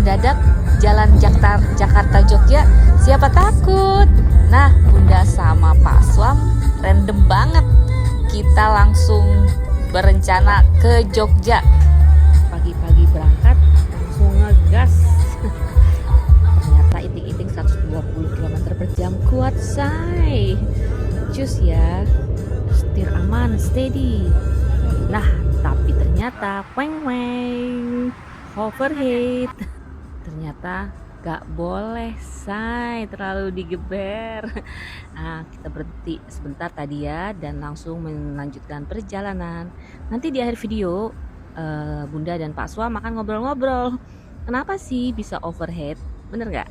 mendadak jalan Jakarta Jogja, siapa takut? Nah, Bunda sama Pak Swam random banget. Kita langsung berencana ke Jogja. Pagi-pagi berangkat, langsung ngegas. Ternyata iting-iting 120 km per jam, kuat say. Cus ya, setir aman, steady. Nah, tapi ternyata weng overheat. Ternyata gak boleh say terlalu digeber. Nah, kita berhenti sebentar tadi ya dan langsung melanjutkan perjalanan. Nanti di akhir video Bunda dan Pak Swam akan ngobrol-ngobrol kenapa sih bisa overheat, bener gak?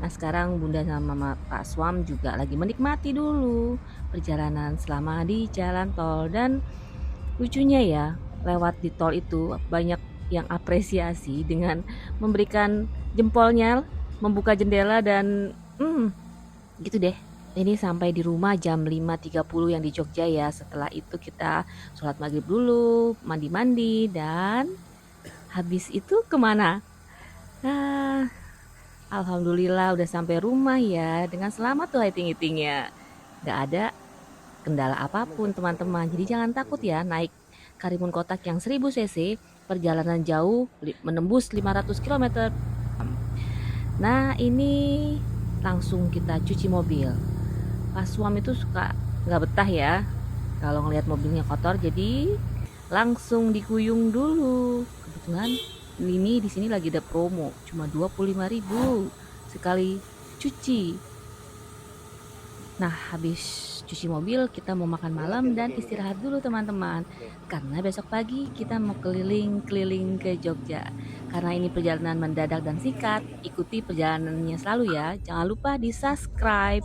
Nah, sekarang Bunda sama Pak Swam juga lagi menikmati dulu perjalanan selama di jalan tol. Dan lucunya ya, lewat di tol itu banyak yang apresiasi dengan memberikan jempolnya, membuka jendela dan gitu deh. Ini sampai di rumah jam 5.30 yang di Jogja ya. Setelah itu kita sholat maghrib dulu, mandi-mandi, dan habis itu kemana? Nah, alhamdulillah udah sampai rumah ya dengan selamat tuh hiting-hitingnya. Gak ada kendala apapun teman-teman. Jadi jangan takut ya naik Karimun Kotak yang 1000 cc, perjalanan jauh menembus 500 km. Nah, ini langsung kita cuci mobil. Pas Swam itu suka nggak betah ya kalau ngelihat mobilnya kotor, jadi langsung dikuyung dulu. Kebetulan ini di sini lagi ada promo, cuma 25.000 sekali cuci. Nah, habis cuci mobil kita mau makan malam dan istirahat dulu teman-teman, karena besok pagi kita mau keliling-keliling ke Jogja. Karena ini perjalanan mendadak dan singkat, ikuti perjalanannya selalu ya. Jangan lupa di subscribe.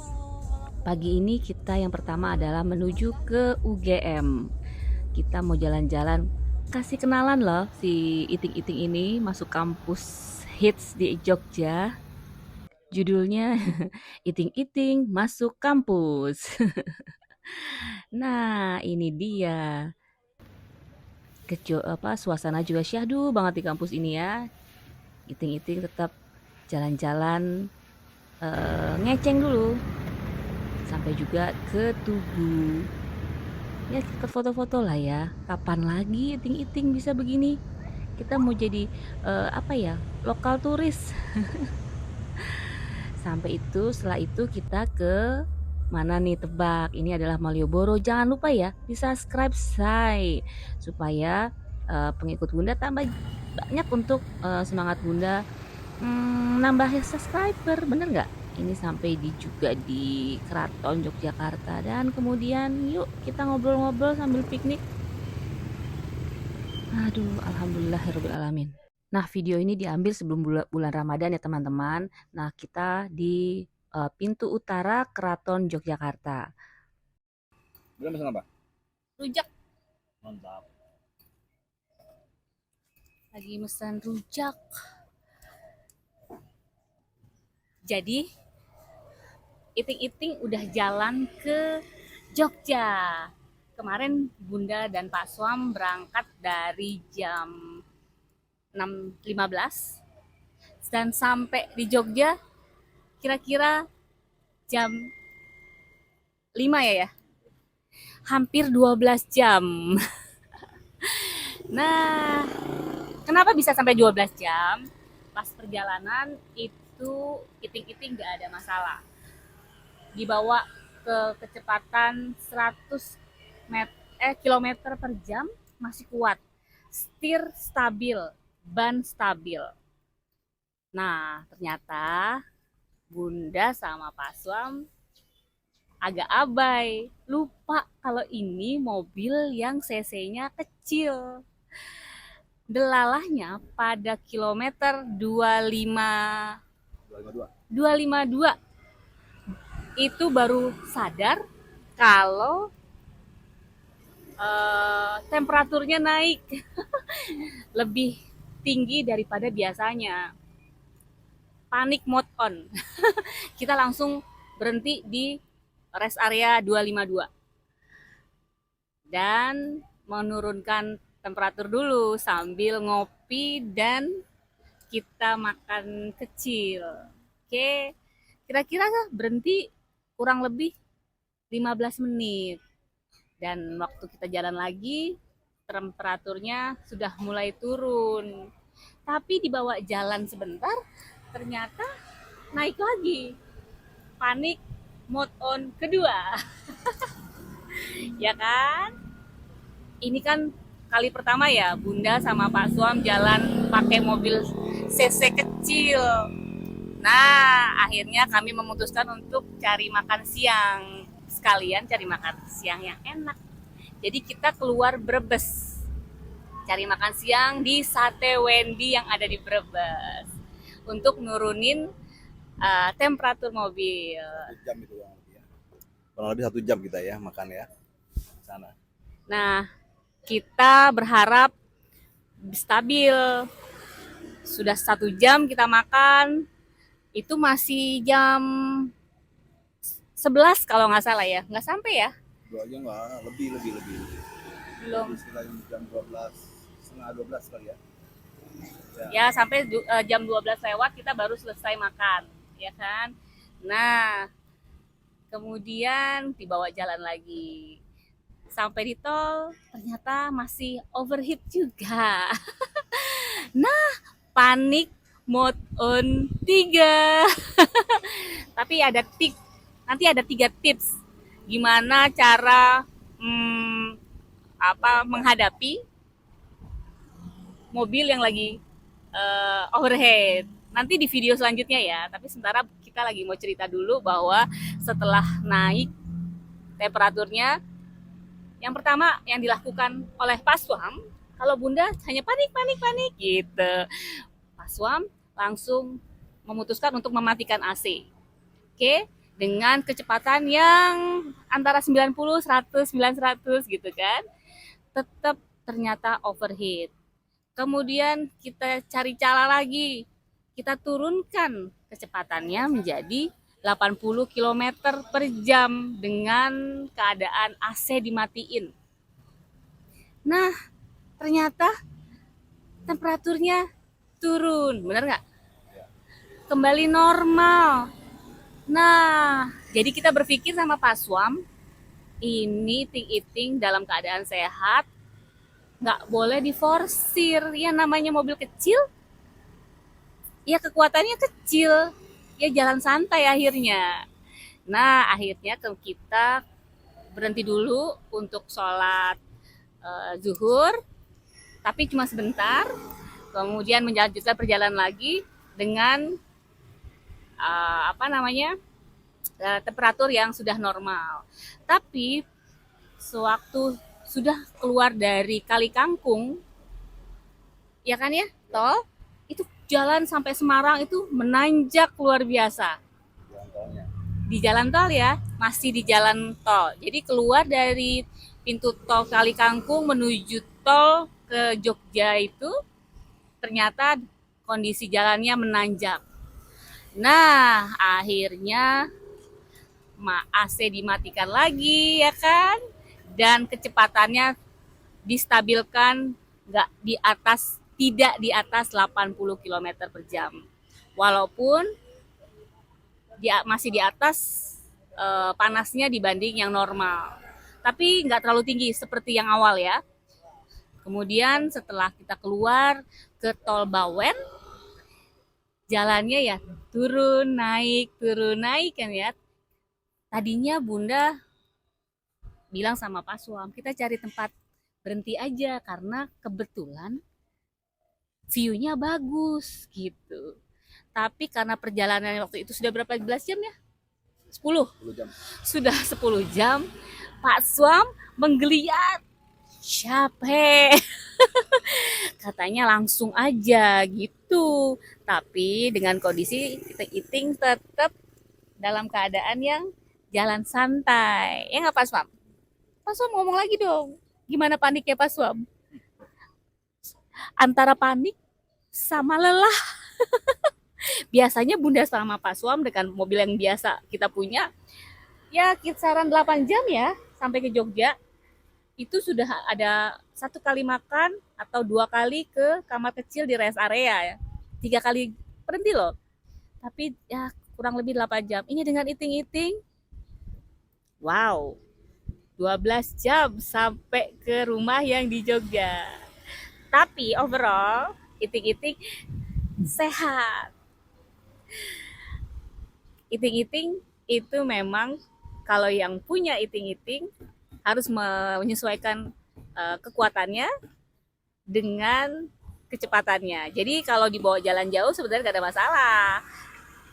Pagi ini kita yang pertama adalah menuju ke UGM. Kita mau jalan-jalan, kasih kenalan loh si iting-iting ini masuk kampus hits di Jogja. Judulnya Iting-iting Masuk Kampus. Nah, ini dia. Suasana juga syahdu banget di kampus ini ya. Iting-iting tetap jalan-jalan, ngeceng dulu sampai juga ke Tugu. Ya, kita foto-foto lah ya. Kapan lagi iting-iting bisa begini? Kita mau jadi lokal turis. Setelah itu kita ke mana nih, tebak? Ini adalah Malioboro. Jangan lupa ya di subscribe say supaya pengikut Bunda tambah banyak untuk semangat Bunda nambah subscriber, bener nggak? Ini sampai juga di Keraton Yogyakarta, dan kemudian yuk kita ngobrol-ngobrol sambil piknik. Aduh, alhamdulillahirabbil alamin. Nah, video ini diambil sebelum bulan Ramadan ya teman-teman. Nah, kita di pintu utara Keraton Yogyakarta. Belum pesan apa? Rujak. Mantap. Lagi pesan rujak. Jadi, iting-iting udah jalan ke Jogja. Kemarin Bunda dan Pak Swam berangkat dari jam 6.15 dan sampai di Jogja kira-kira jam 5 ya. Hampir 12 jam. Nah, kenapa bisa sampai 12 jam? Pas perjalanan itu iting-iting gak ada masalah. Dibawa ke kecepatan 100 kilometer per jam masih kuat. Setir stabil, ban stabil. Nah, ternyata Bunda sama Pak Swam agak abai, lupa kalau ini mobil yang cc-nya kecil. Delalahnya pada kilometer 252 itu baru sadar kalau temperaturnya naik lebih tinggi daripada biasanya. Panik mode on. Kita langsung berhenti di rest area 252 dan menurunkan temperatur dulu sambil ngopi dan kita makan kecil. Oke, kira-kira berhenti kurang lebih 15 menit. Dan waktu kita jalan lagi, temperaturnya sudah mulai turun. Tapi dibawa jalan sebentar, ternyata naik lagi. Panik mode on kedua. Ya kan? Ini kan kali pertama ya Bunda sama Pak Suam jalan pakai mobil CC kecil. Nah, akhirnya kami memutuskan untuk cari makan siang. Sekalian cari makan siang yang enak. Jadi kita keluar Brebes. Cari makan siang di Sate Wendy yang ada di Brebes. Untuk nurunin temperatur mobil. 1 jam itu kurang lebih ya. Kurang lebih 1 jam kita ya makan ya di sana. Nah, kita berharap stabil. Sudah 1 jam kita makan, itu masih jam 11 kalau nggak salah ya, nggak sampai ya? 2 jam nggak, lebih. Belum. Sekitar jam 12, setengah 12 kali ya. Ya sampai jam 12 lewat kita baru selesai makan, ya kan? Nah, kemudian dibawa jalan lagi. Sampai di tol ternyata masih overheat juga. Nah, panik mode on 3. Tapi nanti ada 3 tips gimana cara menghadapi mobil yang lagi overhead. Nanti di video selanjutnya ya. Tapi sementara kita lagi mau cerita dulu bahwa setelah naik temperaturnya, yang pertama yang dilakukan oleh Pak Suam, kalau Bunda hanya panik gitu. Pak Suam langsung memutuskan untuk mematikan AC. Oke, dengan kecepatan yang antara 90, 100, 900 gitu kan. Tetap ternyata overheat. Kemudian kita cari cara lagi. Kita turunkan kecepatannya menjadi 80 km per jam dengan keadaan AC dimatiin. Nah, ternyata temperaturnya turun, bener nggak? Kembali normal. Nah, jadi kita berpikir sama Pak Suam, ini ting-iting dalam keadaan sehat, nggak boleh diforsir. Ya namanya mobil kecil, ya kekuatannya kecil. Ya jalan santai akhirnya. Nah, akhirnya kita berhenti dulu untuk sholat zuhur, tapi cuma sebentar. Kemudian melanjutkan perjalanan lagi dengan temperatur yang sudah normal. Tapi sewaktu sudah keluar dari Kali Kangkung, ya kan ya, tol, itu jalan sampai Semarang itu menanjak luar biasa. Di jalan tol ya, masih di jalan tol. Jadi keluar dari pintu tol Kali Kangkung menuju tol ke Jogja itu ternyata kondisi jalannya menanjak. Nah, akhirnya AC dimatikan lagi ya kan, dan kecepatannya distabilkan tidak di atas 80 km per jam. Walaupun masih di atas panasnya dibanding yang normal. Tapi nggak terlalu tinggi seperti yang awal ya. Kemudian setelah kita keluar ke tol Bawen, jalannya ya turun naik kan ya. Tadinya Bunda bilang sama Pak Suam, kita cari tempat berhenti aja karena kebetulan view-nya bagus gitu. Tapi karena perjalanan waktu itu sudah berapa belas jam ya? 10 jam. Sudah 10 jam, Pak Suam menggeliat. Capek. Katanya langsung aja gitu. Tapi dengan kondisi kita eating tetap dalam keadaan yang jalan santai. Ya nggak Pak Suam? Pak Suam ngomong lagi dong. Gimana paniknya Pak Suam? Antara panik sama lelah. Biasanya Bunda sama Pak Suam dengan mobil yang biasa kita punya, ya kisaran 8 jam ya sampai ke Jogja. Itu sudah ada 1 kali makan atau 2 kali ke kamar kecil di rest area ya. 3 kali berhenti loh. Tapi ya kurang lebih 8 jam. Ini dengan iting-iting, wow, 12 jam sampai ke rumah yang di Jogja. Tapi overall, iting-iting sehat. Iting-iting itu memang kalau yang punya iting-iting harus menyesuaikan kekuatannya dengan kecepatannya. Jadi kalau dibawa jalan jauh sebenarnya gak ada masalah.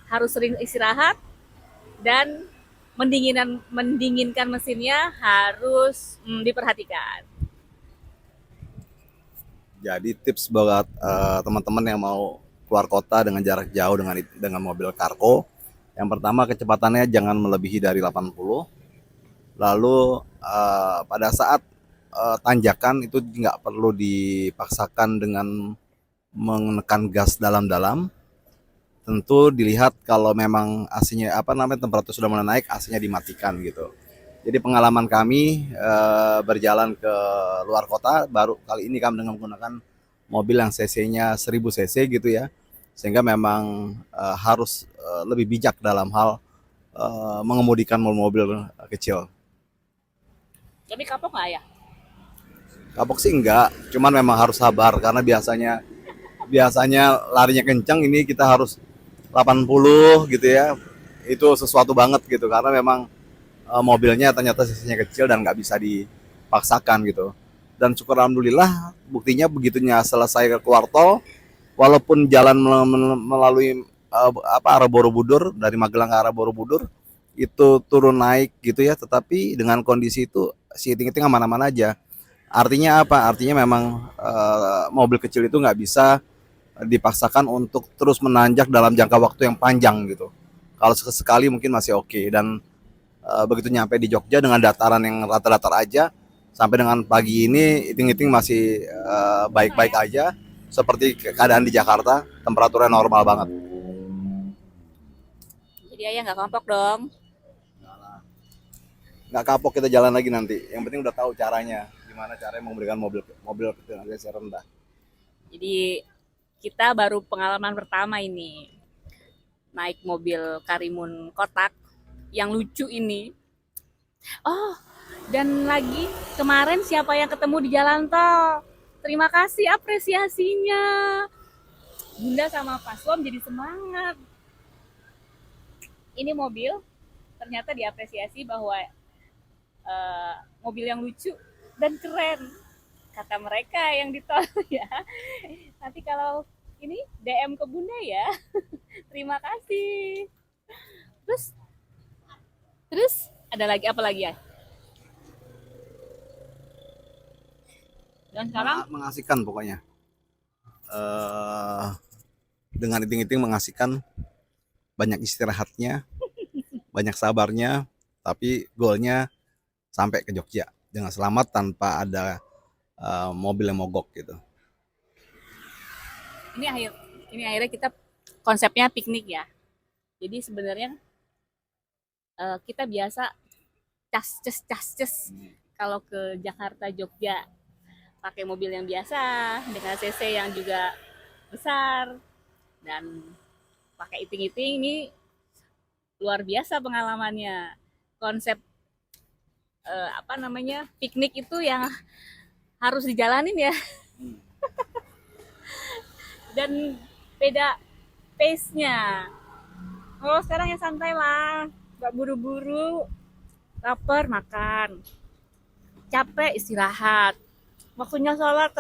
Harus sering istirahat dan mendinginkan mesinnya harus diperhatikan. Jadi tips buat teman-teman yang mau keluar kota dengan jarak jauh dengan mobil kargo, yang pertama kecepatannya jangan melebihi dari 80. Lalu pada saat tanjakan itu nggak perlu dipaksakan dengan menekan gas dalam-dalam. Tentu dilihat kalau memang AC-nya temperatur sudah mulai naik, AC-nya dimatikan gitu. Jadi pengalaman kami berjalan ke luar kota baru kali ini kami dengan menggunakan mobil yang cc-nya 1000 cc gitu ya. Sehingga memang harus lebih bijak dalam hal mengemudikan mobil-mobil kecil. Tapi kapok nggak ya? Kapok sih enggak, cuman memang harus sabar karena biasanya larinya kencang, ini kita harus 80 gitu ya. Itu sesuatu banget gitu karena memang mobilnya ternyata sisinya kecil dan nggak bisa dipaksakan gitu. Dan syukur alhamdulillah buktinya begitunya selesai ke keluar tol, walaupun jalan melalui arah Borobudur, dari Magelang ke arah Borobudur itu turun naik gitu ya, tetapi dengan kondisi itu si iting-iting aman-aman aja. Artinya apa? Artinya memang mobil kecil itu nggak bisa dipaksakan untuk terus menanjak dalam jangka waktu yang panjang gitu. Kalau sekali mungkin masih oke. Dan begitu nyampe di Jogja dengan dataran yang rata-datar aja, sampai dengan pagi ini iting-iting masih baik-baik aja, seperti keadaan di Jakarta, temperaturnya normal banget. Jadi ayah nggak kapok dong. Nggak kapok, kita jalan lagi nanti. Yang penting udah tahu caranya, gimana caranya memberikan mobil dengan ACC rendah. Jadi kita baru pengalaman pertama ini naik mobil Karimun kotak yang lucu ini. Oh, dan lagi kemarin siapa yang ketemu di jalan tol? Terima kasih apresiasinya. Bunda sama Pak Suam jadi semangat. Ini mobil ternyata diapresiasi bahwa mobil yang lucu dan keren, kata mereka yang di tol ya. Nanti kalau ini DM ke Bunda ya. Terima kasih. Terus terus ada lagi apa lagi ya? Dan sekarang Mengasihkan pokoknya. Dengan iting-iting mengasihkan, banyak istirahatnya, banyak sabarnya, tapi goalnya sampai ke Jogja dengan selamat tanpa ada mobil yang mogok gitu. ini akhirnya kita konsepnya piknik ya. Jadi sebenarnya kita biasa cas kalau ke Jakarta Jogja pakai mobil yang biasa dengan cc yang juga besar dan pakai iting-iting. Ini luar biasa pengalamannya. Konsep piknik itu yang harus dijalanin ya. Dan beda pace-nya. Oh, sekarang ya santai lah, nggak buru-buru, lapar makan, capek istirahat, waktunya sholat,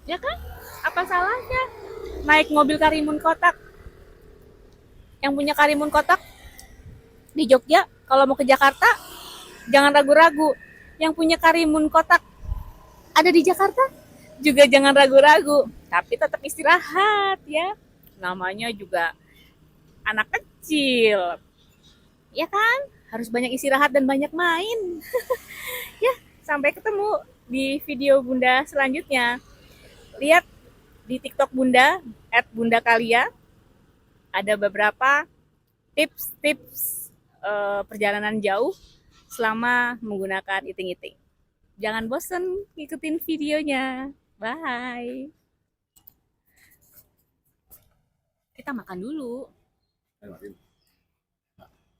ya kan? Apa salahnya naik mobil Karimun kotak? Yang punya Karimun kotak di Jogja, kalau mau ke Jakarta, jangan ragu-ragu. Yang punya Karimun kotak ada di Jakarta, juga jangan ragu-ragu. Tapi tetap istirahat ya. Namanya juga anak kecil. Ya kan? Harus banyak istirahat dan banyak main. Ya, sampai ketemu di video Bunda selanjutnya. Lihat di TikTok Bunda @bundakalia, ada beberapa tips-tips perjalanan jauh selama menggunakan iting-iting. Jangan bosan ngikutin videonya. Bye. kita makan dulu.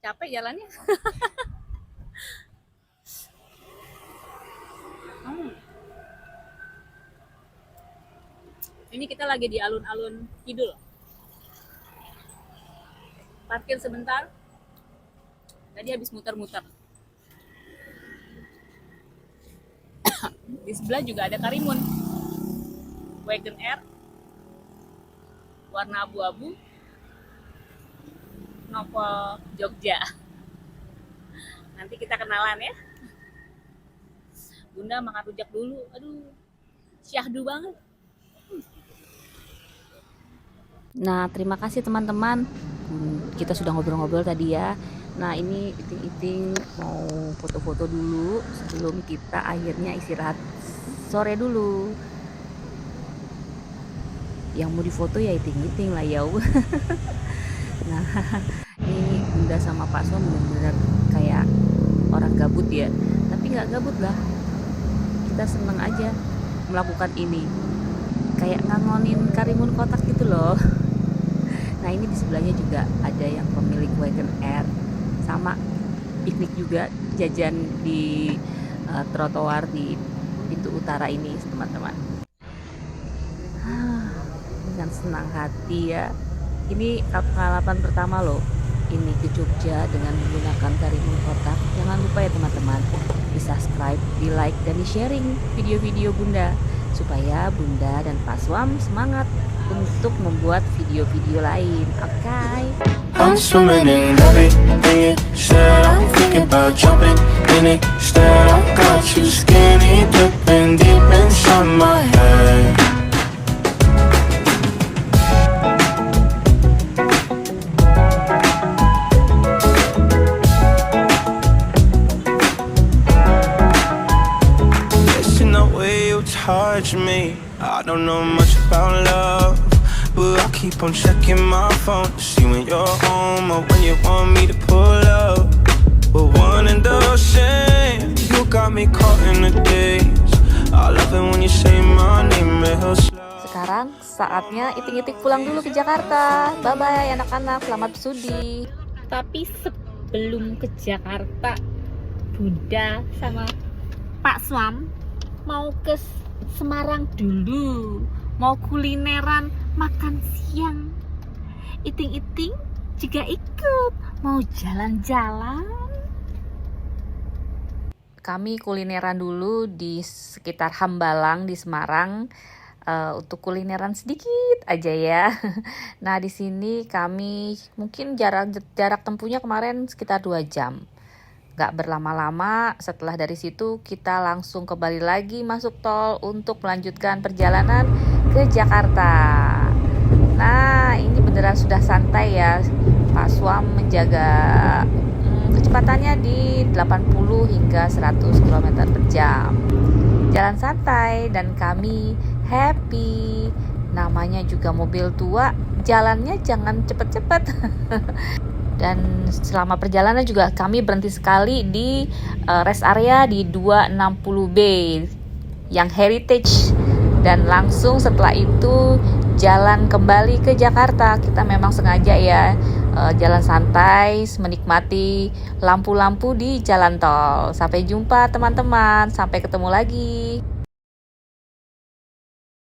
Capek jalannya. Ini kita lagi di alun-alun Kidul. Parkir sebentar. Tadi habis muter-muter. Di sebelah juga ada Karimun. Wagon R. Warna abu-abu. Novel Jogja. Nanti kita kenalan ya. Bunda makan rujak dulu. Aduh, syahdu banget. Nah, terima kasih teman-teman. Kita sudah ngobrol-ngobrol tadi ya. Nah, ini Iting-Iting mau foto-foto dulu sebelum kita akhirnya istirahat sore dulu. Yang mau difoto ya Iting-Iting lah ya. Nah, ini Bunda sama Pak Som benar-benar kayak orang gabut ya. Tapi nggak gabut lah. Kita seneng aja melakukan ini. Kayak ngangonin Karimun kotak gitu loh. Nah, ini di sebelahnya juga ada yang pemilik Wagon R, sama piknik juga, jajan di trotoar di pintu utara ini teman-teman. Dengan senang hati ya. Ini pengalaman pertama loh ini ke Jogja dengan menggunakan Karimun kotak. Jangan lupa ya teman-teman, di subscribe, di like, dan di sharing video-video Bunda supaya Bunda dan Pak Swam semangat untuk membuat video-video lain. Okay? I'm swimming in everything you said. I'm thinking about jumping in it. Instead, I got you skinny dipping deep inside my head. Listen the way you touch me. I don't know much about love, but I keep on checking my phone to see when you're home or when you want me to pull up. We're one and the same. You got me caught in the days. I love it when you say my name real slow. Sekarang saatnya Iting-Iting pulang dulu ke Jakarta. Bye-bye anak-anak, selamat bersudi. Tapi sebelum ke Jakarta, Bunda sama Pak Swam mau ke Semarang dulu. Mau kulineran, makan siang. Iting-Iting juga ikut. Mau jalan-jalan. Kami kulineran dulu di sekitar Hambalang di Semarang. Untuk kulineran sedikit aja ya. Nah, di sini kami mungkin jarak tempuhnya kemarin sekitar 2 jam. Gak berlama-lama, setelah dari situ kita langsung kembali lagi masuk tol untuk melanjutkan perjalanan ke Jakarta. Nah, ini beneran sudah santai ya. Pak Swam menjaga kecepatannya di 80 hingga 100 km per jam. Jalan santai dan kami happy. Namanya juga mobil tua, jalannya jangan cepet-cepet. Dan selama perjalanan juga kami berhenti sekali di rest area di 260B yang heritage, dan langsung setelah itu jalan kembali ke Jakarta. Kita memang sengaja ya jalan santai, menikmati lampu-lampu di jalan tol. Sampai jumpa teman-teman, sampai ketemu lagi.